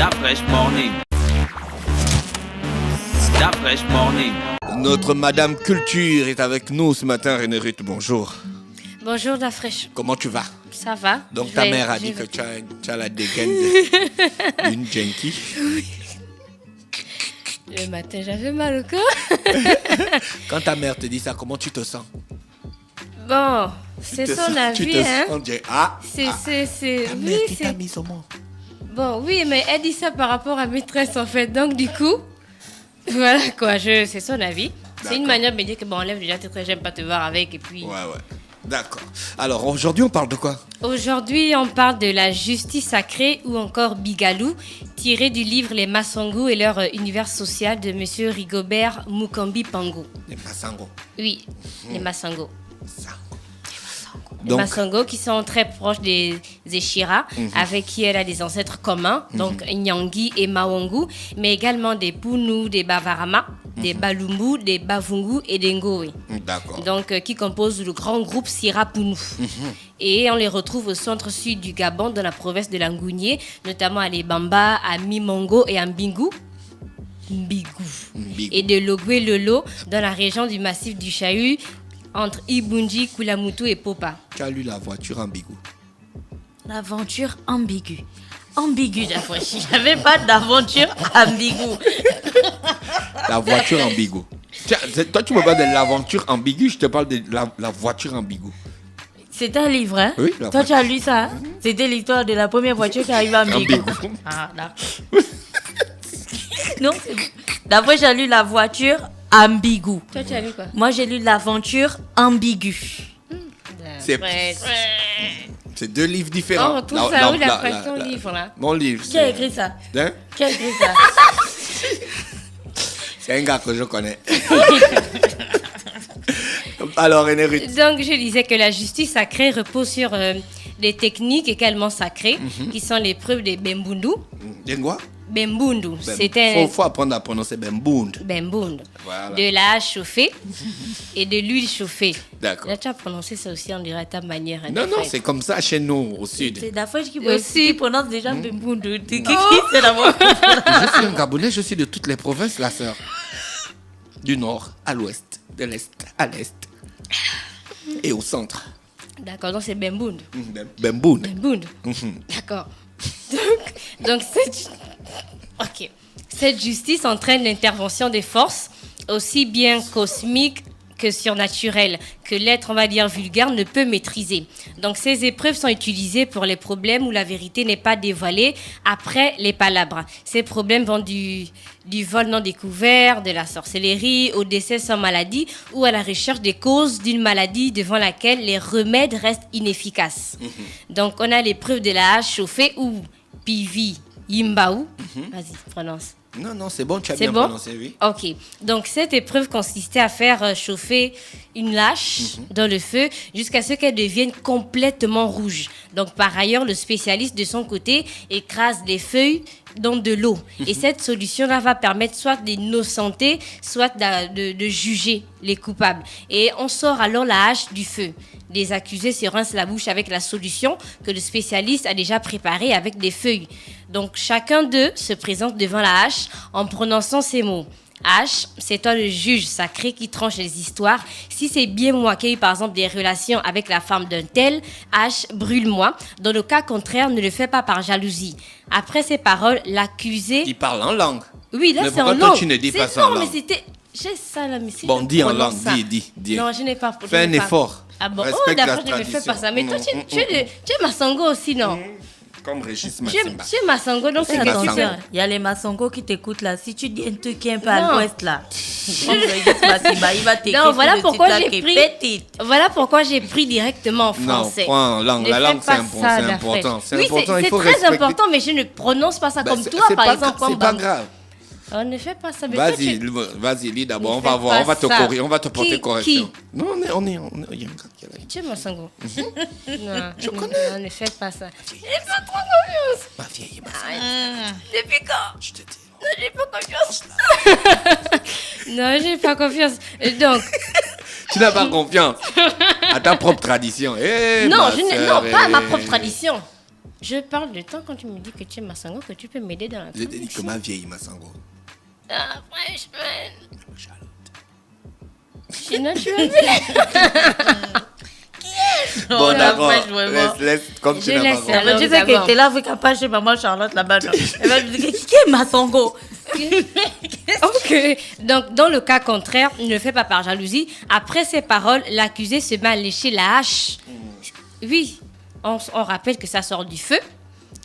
That fresh morning. That fresh morning. Notre Madame Culture est avec nous ce matin, René Ruth, bonjour. Bonjour la fraîche. Comment tu vas? Ça va? Donc ta mère a dit que tu as la dégaine d'une junkie. Oui. Le matin, j'avais mal au corps. Quand ta mère te dit ça, comment tu te sens? Bon, c'est son avis, hein. Ta mère qui t'a mis au monde. Bon, oui, mais elle dit ça par rapport à maîtresse, en fait. Donc, du coup, voilà quoi, c'est son avis. C'est une manière de me dire que, bon, enlève déjà, t'es très, j'aime pas te voir avec, et puis... Ouais. D'accord. Alors, aujourd'hui, on parle de quoi? Aujourd'hui, on parle de la justice sacrée ou encore Bigalou, tiré du livre Les Masango et leur univers social de M. Rigobert Mukambi Pango. Les Masango. Oui, les Masango. Les Donc, Masango qui sont très proches des Eshira, avec qui elle a des ancêtres communs, donc Nyangi et Mawangu, mais également des Punu, des Bavarama, des Balumbu, des Bavungu et des Ngoé. D'accord. Donc, qui composent le grand groupe Sira Punu. Et on les retrouve au centre-sud du Gabon, dans la province de Langounié, notamment à Lebamba, à Mimongo et à Mbingu. Et de Logwe Lolo, dans la région du massif du Chahut, entre Ibunji, Kulamutu et Popa. Tu as lu La voiture ambiguë. L'aventure ambiguë. Ambiguë, j'avais pas d'aventure ambiguë. La voiture ambiguë. Toi, tu me parles de l'aventure ambiguë, je te parle de la voiture ambiguë. C'est un livre, hein? Oui. Toi, tu as lu ça, hein? C'était l'histoire de la première voiture qui arrive ambiguë. Ah, d'accord. Non, c'est bon. D'abord, j'ai lu La voiture ambiguë. Toi, tu as lu quoi? Moi, j'ai lu L'aventure ambiguë. C'est deux livres différents. Oh, on trouve ça où la question livre là? Mon livre. Qui a écrit ça? Hein? Qui a écrit ça? C'est un gars que je connais. Alors, René Ruth. Donc, je disais que la justice sacrée repose sur des techniques également sacrées, qui sont les preuves des Bembundu. Dengwa? Bembundu, c'était... Faut apprendre à prononcer Bembundu. Bembundu. Voilà. De la hache chauffée et de l'huile chauffée. D'accord. Là, tu as prononcé ça aussi, on dirait à ta manière. Hein, Non, c'est comme ça chez nous, au sud. C'est la fois Aussi. prononce déjà Bembundu. C'est d'abord. Je suis un Gabonais, je suis de toutes les provinces, la sœur. Du nord à l'ouest, de l'est à l'est. Et au centre. D'accord, donc c'est Bembundu. Bembundu. Bembundu. D'accord. Donc cette justice entraîne l'intervention des forces, aussi bien cosmiques que surnaturelles, que l'être, on va dire, vulgaire ne peut maîtriser. Donc ces épreuves sont utilisées pour les problèmes où la vérité n'est pas dévoilée après les palabres. Ces problèmes vont du vol non découvert, de la sorcellerie, au décès sans maladie ou à la recherche des causes d'une maladie devant laquelle les remèdes restent inefficaces. Donc on a l'épreuve de la hache chauffée ou Pivi Yimbaou. Vas-y, prononce. Non, c'est bon, tu as C'est bien bon? prononcé, oui. Ok. Donc, cette épreuve consistait à faire chauffer une hache dans le feu jusqu'à ce qu'elle devienne complètement rouge. Donc, par ailleurs, le spécialiste, de son côté, écrase les feuilles dans de l'eau. Et cette solution-là va permettre soit d'innocenter, soit de juger les coupables. Et on sort alors la hache du feu. Les accusés se rincent la bouche avec la solution que le spécialiste a déjà préparée avec des feuilles. Donc, chacun d'eux se présente devant la hache en prononçant ces mots. H, c'est toi le juge sacré qui tranche les histoires. Si c'est bien moi qui ai eu par exemple des relations avec la femme d'un tel, H, brûle-moi. Dans le cas contraire, ne le fais pas par jalousie. Après ces paroles, l'accusé... Il parle en langue. Oui, là Mais c'est en pourquoi langue. toi tu ne dis pas ça en Non, langue? mais c'était... J'ai ça là, mais si Bon, je dis en prononce langue, ça. dis. Non, je n'ai pas... Fais un effort. Ah bon, Respecte la d'accord, je ne fais pas ça. Mais toi, tradition. tu es Masango aussi, non? Comme Régis Tu Massimba. es Masango, donc c'est que tu Attention, fais... il y a les Masango qui t'écoutent là. Si tu dis un truc qui est un peu à Non. l'ouest là, comme Régis Massimba, il va t'écrire. Non, voilà tout de pourquoi suite, là, j'ai qui est pris... petite. Voilà pourquoi j'ai pris directement en Non, français. prends en langue. Ne La fais langue, pas c'est ça, important. Dafresh. C'est Oui, important, il c'est faut très respecter. important, mais je ne prononce pas ça Ben, comme c'est- toi, c'est par pas exemple. gra- C'est pas grave. On ne fait pas ça. Mais toi, Vas-y, lis d'abord. Ne On va fais voir, pas on va te ça. corriger, on va te porter Qui- correction. Non, on est. Il y a un gars qui est là. Tu es Masango. Non, Je connais. Non, ne fais pas ça. J'ai pas trop confiance. Ma vieille, ma Depuis quand? je te dis. Non, j'ai pas confiance. Non, j'ai pas confiance. Donc, Tu n'as pas confiance à ta propre tradition. Eh, non, ma je n'ai sœur, non, pas à ma eh. propre tradition. Je parle de temps quand tu me dis que tu es Massango, que tu peux m'aider dans la Je te dis que ma vieille Massango. Ah, franchement. Charlotte. Sinon, tu veux venir. Bon, la d'accord. fraîche, vraiment. Laisse, comme tu Je n'as pas laisse compris. ça. Mais tu sais que t'es là avec un pas chez maman Charlotte là-bas. Non. Elle va me dire, qui est Massango? Ok. Donc, dans le cas contraire, ne le fais pas par jalousie. Après ces paroles, l'accusé se met à lécher la hache. Oui, on rappelle que ça sort du feu.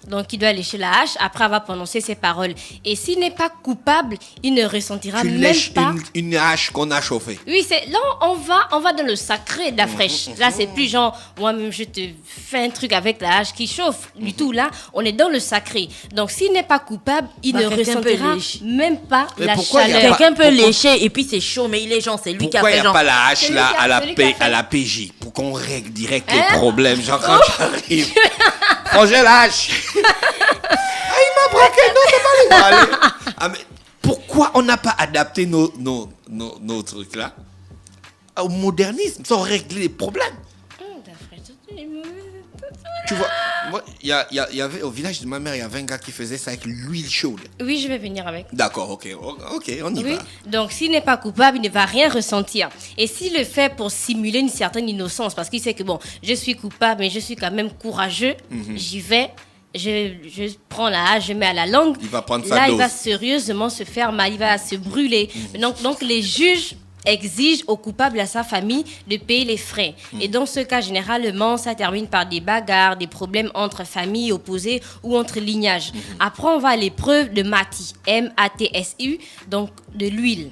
Donc, il doit lécher la hache après avoir prononcé ces paroles. Et s'il n'est pas coupable, il ne ressentira Tu même lèches pas. une hache qu'on a chauffée. Oui, c'est là on va dans le sacré de la fraîche. Là, c'est plus genre moi-même je te fais un truc avec la hache qui chauffe. Du tout là, on est dans le sacré. Donc s'il n'est pas coupable, il ne quelqu'un peut ressentira lécher. même pas Mais la pourquoi il y a chaleur. pas- Quelqu'un peut pourquoi- lécher et puis c'est chaud, mais il est genre, c'est lui qui a Pourquoi il fait n'y a genre. pas la hache là Celui qui a- à la, celui qui a fait- à la PJ pour qu'on règle direct les Hein? problèmes? Genre quand tu arrives, Roger la hache. Ah, il m'a braqué, non, c'est pas les gars. Allez. Ah, mais pourquoi on n'a pas adapté nos trucs là au modernisme sans régler les problèmes? Tu vois, moi, il y avait au village de ma mère, il y avait un gars qui faisait ça avec l'huile chaude. Oui, je vais venir avec. D'accord, ok, on y Oui, va. donc s'il n'est pas coupable, il ne va rien ressentir. Et s'il le fait pour simuler une certaine innocence, parce qu'il sait que bon, je suis coupable, mais je suis quand même courageux, j'y vais, je prends la hache, je mets à la langue. Il va prendre sa Là, il dose. va sérieusement se faire mal, il va se brûler. Donc les juges exigent au coupable et à sa famille de payer les frais. Et dans ce cas, généralement, ça termine par des bagarres, des problèmes entre familles opposées ou entre lignages. Après, on va à l'épreuve de Mati, M-A-T-S-U, donc de l'huile.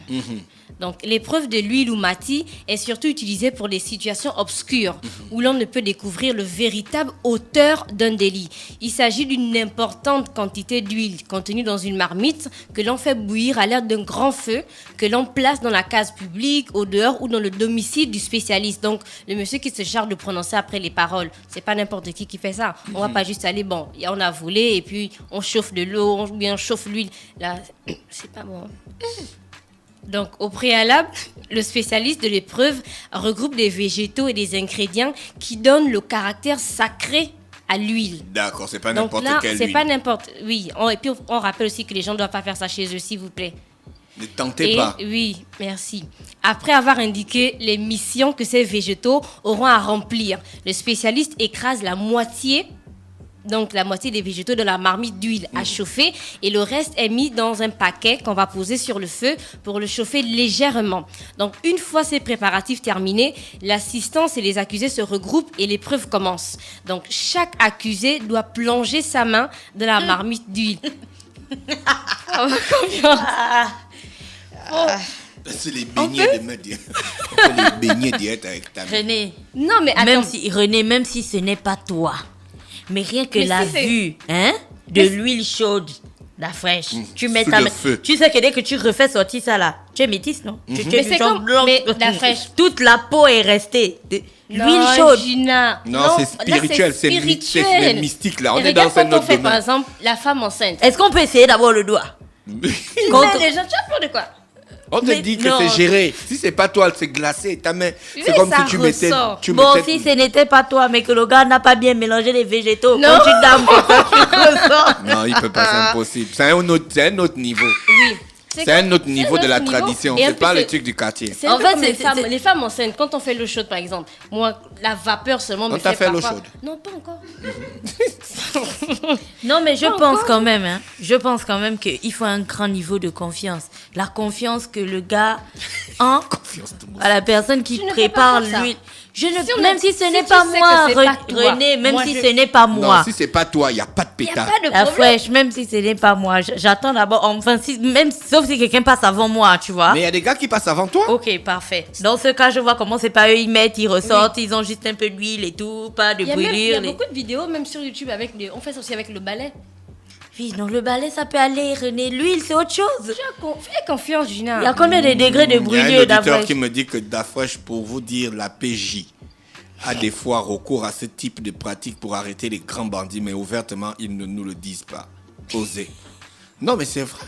Donc, l'épreuve de l'huile ou mati est surtout utilisée pour les situations obscures où l'on ne peut découvrir le véritable auteur d'un délit. Il s'agit d'une importante quantité d'huile contenue dans une marmite que l'on fait bouillir à l'aide d'un grand feu que l'on place dans la case publique, au dehors ou dans le domicile du spécialiste. Donc, le monsieur qui se charge de prononcer après les paroles, c'est pas n'importe qui fait ça. On va pas juste aller, bon, on a volé et puis on chauffe de l'eau, ou bien on chauffe l'huile. Là, c'est pas bon. Donc, au préalable, le spécialiste de l'épreuve regroupe des végétaux et des ingrédients qui donnent le caractère sacré à l'huile. D'accord, c'est pas Donc n'importe là, quelle c'est huile. pas n'importe... Oui, et puis on rappelle aussi que les gens ne doivent pas faire ça chez eux, s'il vous plaît. Ne tentez Et pas. oui, merci. Après avoir indiqué les missions que ces végétaux auront à remplir, le spécialiste écrase la moitié des végétaux de la marmite d'huile à chauffer et le reste est mis dans un paquet qu'on va poser sur le feu pour le chauffer légèrement. Donc, une fois ces préparatifs terminés, l'assistance et les accusés se regroupent et l'épreuve commence. Donc, chaque accusé doit plonger sa main dans la marmite d'huile. Avoir confiance. C'est les beignets de merde. On fait les beignets direct avec ta main. René, Non, mais attends. même si ce n'est pas toi, mais rien que Mais la si c'est- vue, hein, de l'huile chaude, la fraîche, tu mets sous ta le main. feu. Tu sais que dès que tu refais sortir ça là, tu es métisse, non? Tu es Mais du c'est genre comme- blanc. mais la fraîche. Toute la peau est restée. Non, L'huile chaude. Gina. Non, c'est spirituel, c'est spirituel. mystique là. On Et est dans regarde un quand on autre fait, par domaine. exemple, la femme enceinte. Est-ce qu'on peut essayer d'avoir le doigt? Quand- Mais les gens, tu as peur de quoi? On te Mais dit que non. c'est géré. Si c'est pas toi, c'est glacé. Ta main, Oui, c'est comme ça si tu mettais. ressort. Bon, si ce n'était pas toi, mais que le gars n'a pas bien mélangé les végétaux, Non. quand tu dames comme ça, tu ressens. Non, il peut pas, c'est impossible. C'est un autre niveau. Oui. C'est un autre niveau de la niveau. tradition. Et en C'est pas plus, le truc du quartier. C'est En en fait, fait, c'est- les femmes enceintes, quand on fait l'eau chaude, par exemple, moi, la vapeur seulement me On t'a fait fait l'eau parfois- chaude? Non, pas encore. Non, mais je Pas pense encore. quand même, hein, je pense quand même qu'il faut un grand niveau de confiance. La confiance que le gars a Confiance de moi. à la personne qui Tu ne peux prépare pas faire ça. l'huile. Je ne, Si on même a- si ce si n'est tu pas sais moi, que c'est pas toi, René, même moi, si je- ce n'est pas moi. Non, si c'est pas toi, il n'y a pas de Il n'y a pétard. pas de La problème. fraîche, même si ce n'est pas moi, j'attends d'abord, enfin, même, sauf si quelqu'un passe avant moi, tu vois. Mais il y a des gars qui passent avant toi. Ok, parfait. Dans ce cas, je vois comment c'est pas eux, ils mettent, ils ressortent, ils ont juste un peu d'huile et tout, pas de Il y a même- il y brûlure. a beaucoup de vidéos, même sur YouTube, on fait ça aussi avec le balai. Oui, donc le balai, ça peut aller, René. L'huile, c'est autre chose. Fais confiance, Gina. Il y a combien de degrés de Il y a brûlure un auditeur d'après? qui me dit que Dafresh, pour vous dire, la PJ a des fois recours à ce type de pratique pour arrêter les grands bandits, mais ouvertement, ils ne nous le disent pas. Osez. Non, mais c'est vrai.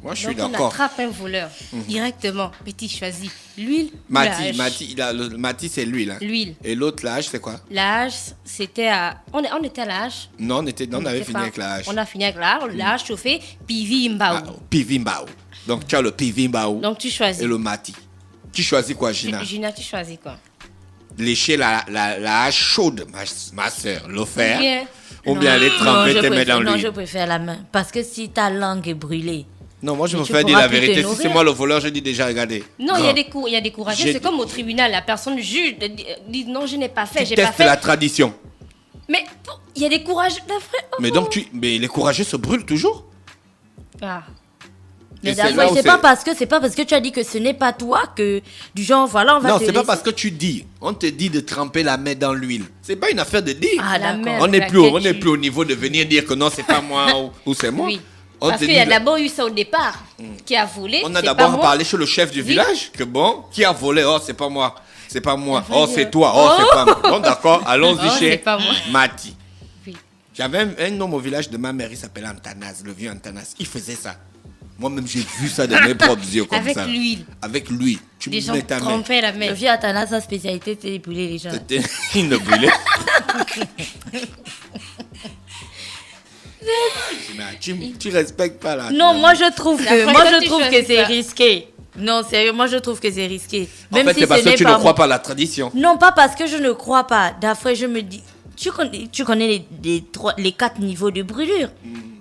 Moi, je suis Donc, on d'accord. attrape un voleur directement. Petit choisit l'huile ou la hache. Mati, c'est l'huile. Hein. L'huile. Et l'autre, la hache, c'est quoi? La hache, c'était à... On était à la hache. Non, on avait était fini pas- avec la hache. On a fini avec la hache chauffée, pivi imbaou. Pivimbao. Donc, tu as le pivimbao Donc, tu choisis. et le mati. Tu choisis quoi, Gina? Gina, tu choisis quoi? Lécher la hache chaude, ma soeur. Le faire. Bien. Ou bien aller tremper tes mains dans Non, je l'huile. préfère la main. Parce que si ta langue est brûlée, Non, moi, je Mais me tu fais dire pourras la plus te vérité. Si nourrir. c'est moi le voleur, je dis déjà, regardez. Non, il y Grand, a des courageux. J'ai- C'est comme au tribunal. La personne juge, dit non, je n'ai pas fait, tu j'ai pas testes fait. la tradition. Mais il y a des courageux. Mais donc, mais les courageux se brûlent toujours. Ah. mais Et c'est d'abord, là où c'est pas parce que tu as dit que ce n'est pas toi que du genre voilà on va Non, te c'est pas laisser. parce que tu dis. On te dit de tremper la main dans l'huile. C'est pas une affaire de dire. Ah La d'accord. main. on n'est avec plus, laquelle on n'est tu- plus au niveau de venir dire que non, c'est pas moi ou c'est moi. Oui. On Parce te qu'il dit y a de- d'abord eu ça au départ. Qui a volé. On a c'est d'abord pas moi. parlé chez le chef du village que bon, qui a volé? Oh, c'est pas moi. C'est pas moi. Enfin, Oh, c'est toi. Oh, c'est pas moi. Bon, d'accord. Allons-y Oh, chez c'est pas moi. Mati. Oui. J'avais un homme au village de ma mère, il s'appelait Antanas, le vieux Antanas. Il faisait ça. Moi-même, j'ai vu ça de mes propres yeux comme Avec ça. l'huile. Avec lui. Tu Des gens mets ta main. trempaient la main. Le vieux Athanas, sa spécialité, c'est de brûler les gens. Il ne brûlait. Tu respectes pas la. Non, moi je trouve La que fois moi que je tu trouve que choisis c'est pas. risqué. Non, sérieux, moi je trouve que c'est risqué. En fait, c'est parce que tu ne crois pas à la tradition. Non, pas parce que je ne crois pas. D'après, je me dis. Tu connais les 4 niveaux de brûlure.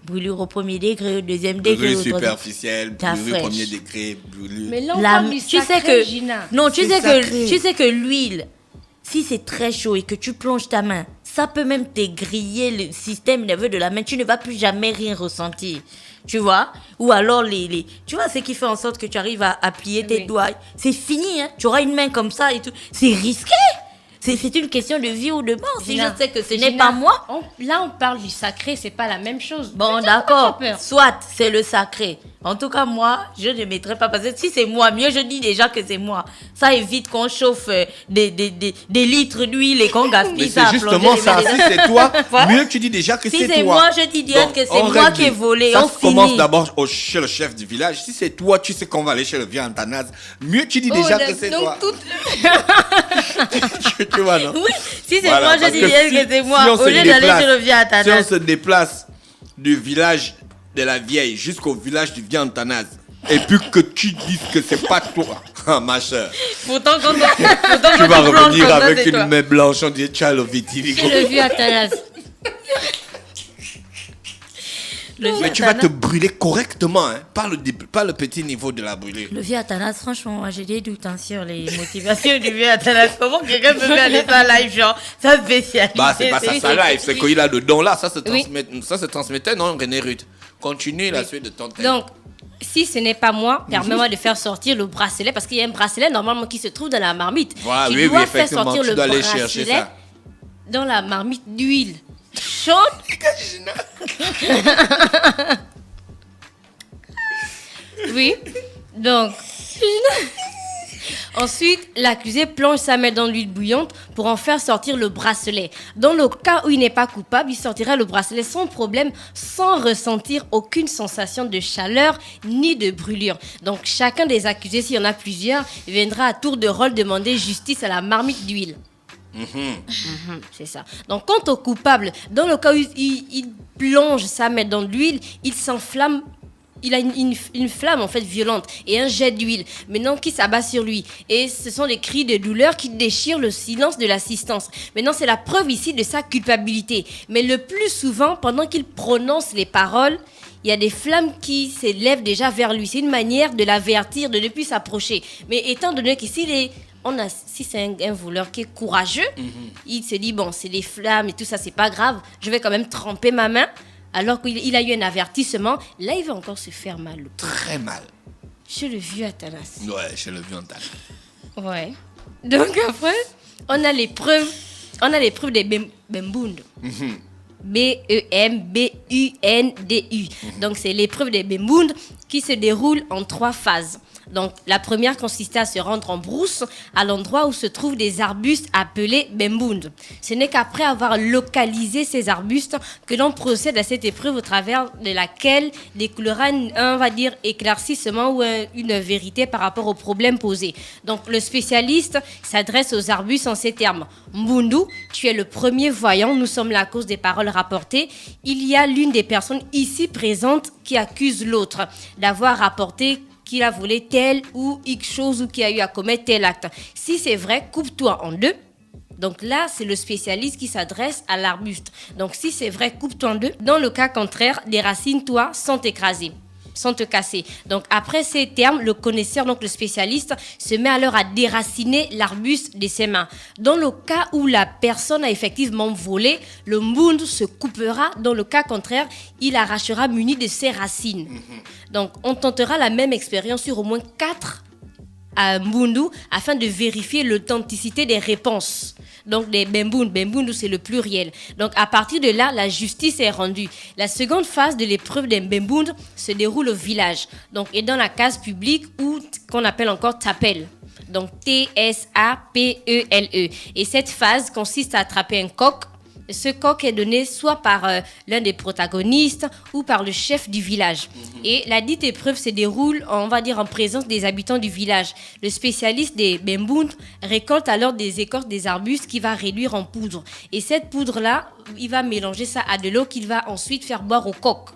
Brûlure au premier degré, au deuxième degré. Brûlure au troisième- superficielle, Ta brûlure fraîche. premier degré, brûlure. Mais là, on La- parle du tu sais sacré, que Gina. non, C'est sacré. tu sais que l'huile, si c'est très chaud et que tu plonges ta main, ça peut même te griller le système nerveux de la main. Tu ne vas plus jamais rien ressentir. Tu vois? Ou alors tu vois ce qui fait en sorte que tu arrives à plier tes Oui. doigts. C'est fini, hein. Tu auras une main comme ça et tout. C'est risqué. C'est une question de vie ou de mort. Si Gina, je sais que ce n'est Gina, pas moi. Là, on parle du sacré, c'est pas la même chose. Bon, Tu sais, d'accord. pas peur. Soit c'est le sacré. En tout cas, moi, je ne mettrai pas. Parce que si c'est moi, mieux je dis déjà que c'est moi. Ça évite qu'on chauffe des litres d'huile et qu'on gaspille Mais ça. c'est à plonger justement les ça. mains Si dedans. c'est toi, Voilà. mieux tu dis déjà que Si c'est toi. c'est moi, je dis direct Donc, que c'est on moi règle. qui ai volé. Ça On se commence finit. d'abord chez le chef du village. Si c'est toi, tu sais qu'on va aller chez le vieux Antanas. Mieux tu dis déjà que c'est donc, toi. tout- Tu vois, non? Oui, si c'est Voilà, moi, je parce dis que direct si- que c'est si moi. on Au se lieu d'aller déplace- chez le vieux Si on Athanas. se déplace du village de la vieille jusqu'au village du vieux Antanas, et puis que tu dises que c'est pas toi, ah, ma soeur, Pourtant, quand tu vas plonges revenir comme ça, avec c'est une toi. main blanche, on dirait tu as le vitiligo. C'est le vieux Athanas. Le vieux Mais tu vas Athanas- te brûler correctement, hein, pas le petit niveau de la brûlure. Le vieux Athanas, franchement, moi, j'ai des doutes hein, sur les motivations du vieux Athanas. Comment quelqu'un peut faire aller ça live, genre, sa spécialité. Bah, c'est pas ça, ça live, c'est qu'il a le don là, ça se, Oui. transmet, ça se transmettait, non, René Ruth. Continue la suite de ton thème. Donc, si ce n'est pas moi, permets-moi de faire sortir le bracelet parce qu'il y a un bracelet normalement qui se trouve dans la marmite. Voilà, Tu oui, dois oui, faire effectivement, sortir tu le dois aller bracelet chercher ça. dans la marmite d'huile chaude. Oui. Donc, ensuite, l'accusé plonge sa main dans l'huile bouillante pour en faire sortir le bracelet. Dans le cas où il n'est pas coupable, il sortira le bracelet sans problème, sans ressentir aucune sensation de chaleur ni de brûlure. Donc, chacun des accusés, s'il y en a plusieurs, viendra à tour de rôle demander justice à la marmite d'huile. C'est ça. Donc, quant au coupable, dans le cas où il plonge sa main dans l'huile, il s'enflamme. Il a une flamme en fait violente et un jet d'huile maintenant qui s'abat sur lui. Et ce sont des cris de douleur qui déchirent le silence de l'assistance. Maintenant, c'est la preuve ici de sa culpabilité. Mais le plus souvent, pendant qu'il prononce les paroles, il y a des flammes qui s'élèvent déjà vers lui. C'est une manière de l'avertir, de ne plus s'approcher. Mais étant donné que si c'est un voleur qui est courageux, il se dit, bon, c'est des flammes et tout ça, c'est pas grave. Je vais quand même tremper ma main. Alors qu'il a eu un avertissement, là, il va encore se faire mal. Très mal. Chez le vieux Athanas. Ouais, chez le vieux Antanas. Ouais. Donc après, on a les preuves des Bembundu. B-E-M-B-U-N-D-U. Donc c'est l'épreuve des Bembundu qui se déroule en 3 phases. Donc, la première consistait à se rendre en brousse à l'endroit où se trouvent des arbustes appelés bembound. Ce n'est qu'après avoir localisé ces arbustes que l'on procède à cette épreuve au travers de laquelle découlera un, on va dire, éclaircissement ou une vérité par rapport au problème posé. Donc, le spécialiste s'adresse aux arbustes en ces termes. Mbundu, tu es le premier voyant, nous sommes la cause des paroles rapportées. Il y a l'une des personnes ici présentes qui accuse l'autre d'avoir rapporté qu'il a volé telle ou X chose ou qu'il a eu à commettre tel acte. Si c'est vrai, coupe-toi en deux. Donc là, c'est le spécialiste qui s'adresse à l'arbuste. Donc si c'est vrai, coupe-toi en deux. Dans le cas contraire, des racines, toi, sont écrasées, sans te casser. Donc après ces termes, le connaisseur, donc le spécialiste, se met alors à déraciner l'arbuste de ses mains. Dans le cas où la personne a effectivement volé, le mbundu se coupera. Dans le cas contraire, il arrachera muni de ses racines. Donc on tentera la même expérience sur au moins 4 mbundu afin de vérifier l'authenticité des réponses. Donc des bembundu c'est le pluriel. Donc à partir de là, la justice est rendue. La seconde phase de l'épreuve des bembundu se déroule au village. Donc et dans la case publique ou qu'on appelle encore tapel. Donc T-S-A-P-E-L-E. Et cette phase consiste à attraper un coq. Ce coq est donné soit par l'un des protagonistes ou par le chef du village. Et la dite épreuve se déroule, on va dire, en présence des habitants du village. Le spécialiste des bembund récolte alors des écorces des arbustes qu'il va réduire en poudre. Et cette poudre-là, il va mélanger ça à de l'eau qu'il va ensuite faire boire au coq.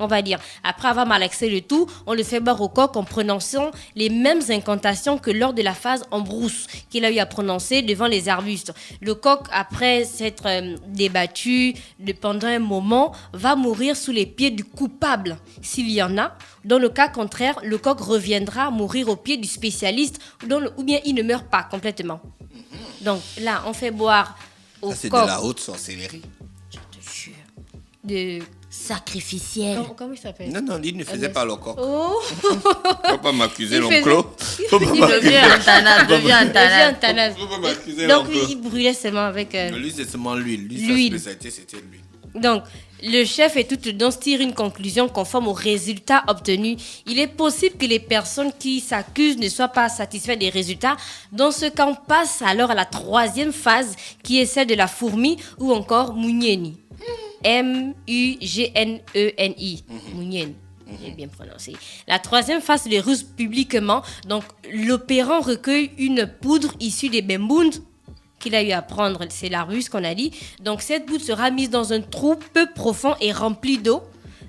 On va dire, après avoir malaxé le tout, on le fait boire au coq en prononçant les mêmes incantations que lors de la phase en brousse qu'il a eu à prononcer devant les arbustes. Le coq, après s'être débattu pendant un moment, va mourir sous les pieds du coupable, s'il y en a. Dans le cas contraire, le coq reviendra mourir aux pieds du spécialiste ou bien il ne meurt pas complètement. Donc là, on fait boire au Ça, c'est coq. de la haute sorcellerie. Je te jure. De... Sacrificiel. Comment il s'appelle? Non, il ne faisait pas le coq. Oh. Faut pas m'accuser, Il l'oncle. faisait- Faut pas Il m'accuser. Devient un tanat, devient un tanat. Antanas. Faut pas m'accuser, Donc l'oncle. il brûlait seulement avec... Lui, c'est seulement l'huile. Lui, L'huile. sa spécialité, c'était l'huile. Donc, le chef et toute danse tire une conclusion conforme aux résultats obtenus. Il est possible que les personnes qui s'accusent ne soient pas satisfaites des résultats. Dans ce cas, on passe alors à la troisième phase, qui est celle de la fourmi ou encore Munyeni. M-U-G-N-E-N-I. Munyeni. J'ai bien prononcé. La troisième phase se déroule publiquement. Donc, l'opérant recueille une poudre issue des bembund qu'il a eu à prendre, c'est l'arbuste qu'on a dit. Donc cette poudre sera mise dans un trou peu profond et rempli d'eau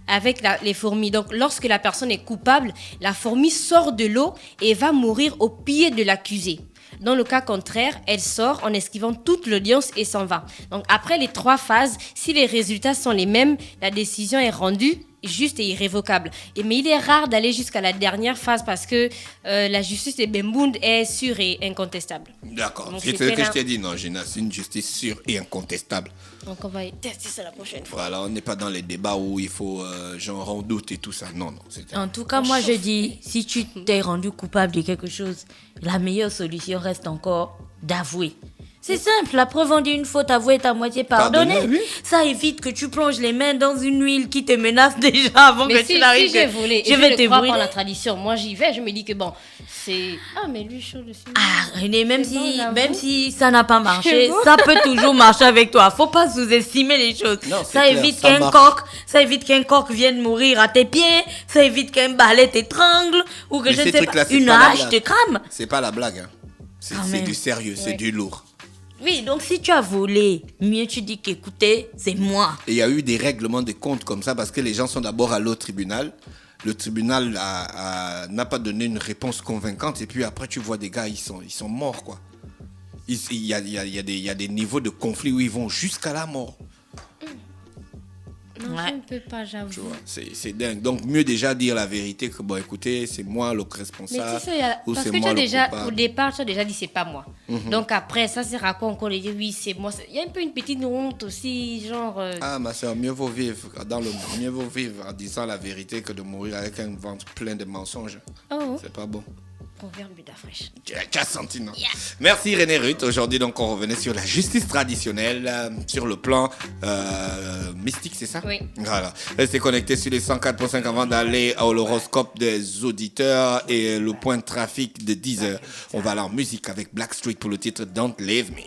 avec les fourmis. Donc lorsque la personne est coupable, la fourmi sort de l'eau et va mourir au pied de l'accusé. Dans le cas contraire, elle sort en esquivant toute l'audience et s'en va. Donc après les 3 phases, si les résultats sont les mêmes, la décision est rendue juste et irrévocable. Mais il est rare d'aller jusqu'à la dernière phase parce que la justice des Bembund est sûre et incontestable. D'accord. Donc, C'est ce c'était que là. je t'ai dit, non, Gina, c'est une justice sûre et incontestable. Donc on va tester ça la prochaine fois. Voilà, on n'est pas dans les débats où il faut, genre, on doute et tout ça. Non, non. c'est- En tout cas, moi je dis, si tu t'es rendu coupable de quelque chose, la meilleure solution reste encore d'avouer. C'est simple, la preuve on dit une faute avouée est à moitié pardonnée. Pardonnée, oui. Ça évite que tu plonges les mains dans une huile qui te menace déjà avant Mais que si, tu n'arrives. si j'ai volé, je et vais je te le crois brûler. par la tradition. Moi, j'y vais, je me dis que bon, c'est... Ah, mais lui, chaud dessus. Ah, René, même C'est bon, si, j'avoue. même si ça n'a pas marché, C'est bon. ça peut toujours marcher avec toi. Faut pas sous-estimer les choses. Non, c'est ça clair, évite ça qu'un marche. coq, ça évite qu'un coq vienne mourir à tes pieds, ça évite qu'un balai t'étrangle ou que Mais je ces ne sais trucs-là, pas, c'est une pas la hache te blague. crame. C'est pas la blague, hein. C'est Quand c'est même. du sérieux, c'est Ouais. du lourd. Oui, donc si tu as volé, mieux tu dis qu'écoutez, c'est moi. Et il y a eu des règlements de compte comme ça parce que les gens sont d'abord allés au tribunal. Le tribunal n'a pas donné une réponse convaincante et puis après tu vois des gars, ils sont morts quoi. Il y a des niveaux de conflit où ils vont jusqu'à la mort. Non, Ouais. je ne peux pas, Tu j'avoue. vois, c'est dingue. Donc mieux déjà dire la vérité que bon écoutez, c'est moi le Mais responsable tu sais, ou parce c'est que tu moi as le déjà, au coupable. départ, tu as déjà dit c'est pas moi. Donc après, ça sert à quoi encore de dire oui, c'est moi. Il y a un peu une petite honte aussi, genre. Ah ma soeur, mieux vaut vivre mieux vaut vivre en disant la vérité que de mourir avec un ventre plein de mensonges. Oh, C'est pas bon. Proverbe d'Afriche. Tu as senti, non? Merci René Ruth. Aujourd'hui, donc, on revenait sur la justice traditionnelle, sur le plan mystique, c'est ça? Oui. Voilà. Restez connectés sur les 104.5 avant d'aller à l'horoscope des auditeurs et le point de trafic de 10h. On va aller en musique avec Blackstreet pour le titre Don't Leave Me.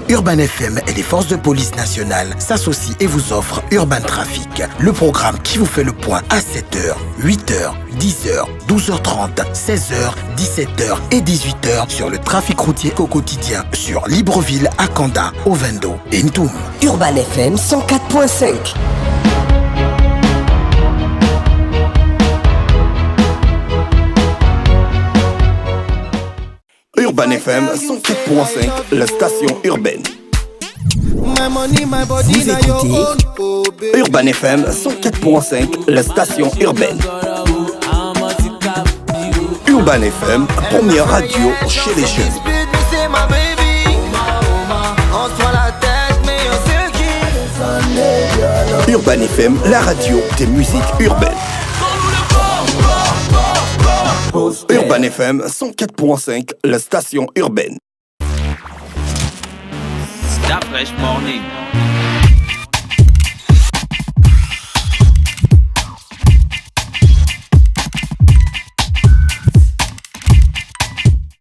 Urban FM et les forces de police nationales s'associent et vous offrent Urban Trafic, le programme qui vous fait le point à 7h, 8h, 10h, 12h30, 16h, 17h et 18h sur le trafic routier au quotidien sur Libreville, Akanda, Ovendo et Ntoum. Urban FM 104.5. Urban FM 104.5, la station urbaine. Vous écoutez Urban FM 104.5, la station urbaine. Urban FM, première radio chez les jeunes. Urban FM, la radio des musiques urbaines. Urban FM 104.5, la station urbaine. Stop Fresh Morning.